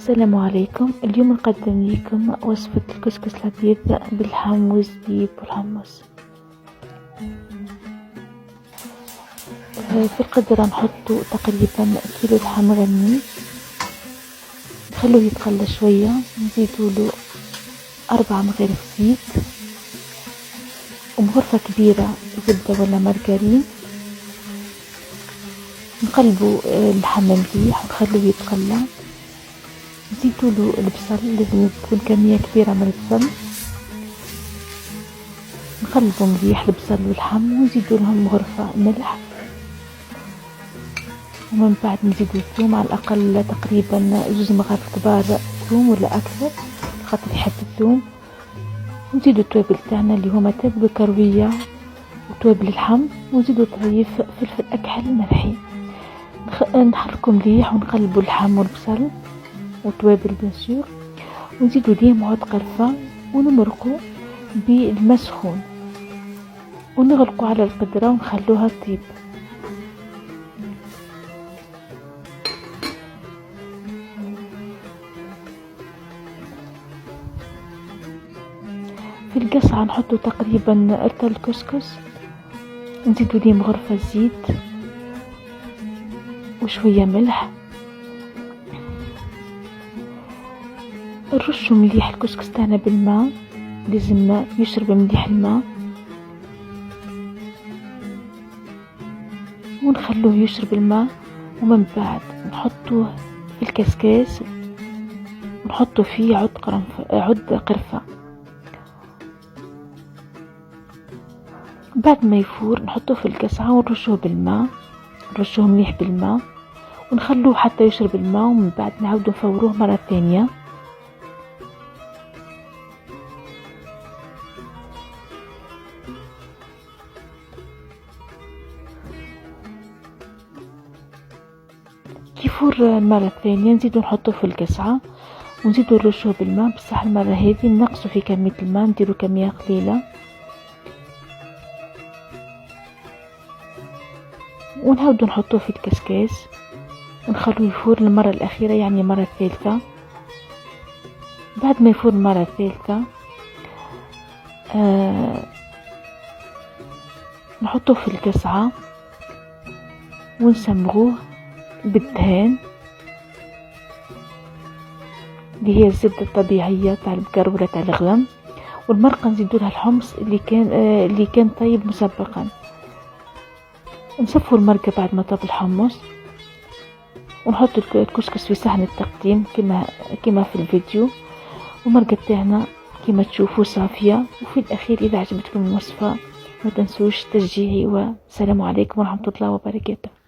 السلام عليكم. اليوم نقدم لكم وصفة الكسكس لذيذ باللحم والزبيب والحمص. في القدرة نحطو تقريبا كيلو لحم غني، نخلوه يتقلى شوية، نزيدوله 4 مغارف زيت ومغرفة كبيرة زبدة ولا مارجرين. نقلبو اللحم مليح ونخلوه يتقلى. نزيدوله البصل، لازم تكون كمية كبيرة من البصل. نقلبو مليح البصل واللحم ونزيدولهم غرفة ملح، ومن بعد نزيدو الثوم على الأقل تقريبا 2 مغارف كبار ثوم ولا أكثر خاطر يحب الثوم. ونزيدو التوابل تاعنا اللي هما تابل وكروية وتوابل اللحم، ونزيدو طريف فلفل أكحل ملحي. نحركو مليح ونقلبو اللحم والبصل وتوابل بنسور، ونزيدو ليه عود قرفة ونمرقو بالماء سخون ونغلقو على القدرة ونخلوها تطيب. في القصعة نحطو تقريبا رطل كسكس، نزيدو ليه مغرفة زيت وشوية ملح. نرشو مليح الكسكس تاعنا بالماء، لازم يشرب مليح الماء ونخلوه يشرب الماء. ومن بعد نحطوه في الكسكاس ونحطو فيه عود قرفة. بعد ما يفور نحطوه في القصعة ونرشوه بالماء، نرشوه مليح بالماء ونخلوه حتى يشرب الماء، ومن بعد نعاودو نفوروه مرة ثانية. كيفور المرة الثانية نزيدو نحطوه في القصعة ونزيدو نرشوه بالماء، بصح المرة هذه نقصو في كمية الماء، نديرو كمية قليلة ونعاودو نحطوه في الكسكاس ونخلوه يفور المرة الأخيرة، يعني المرة الثالثة. بعد ما يفور المرة الثالثة نحطوه في القصعة ونسمغوه بالدهان اللي هي الزبدة الطبيعية تاع البقر ولا تاع الغلم، والمرقة نزيدولها الحمص اللي كان طيب مسبقا. نصفوا المرقة بعد ما طاب الحمص ونحط الكسكس في صحن التقديم كما في الفيديو، والمرقة تاعنا كما تشوفوا صافية. وفي الأخير إذا عجبتكم الوصفة ما تنسوش تشجيعي، والسلام عليكم ورحمة الله وبركاته.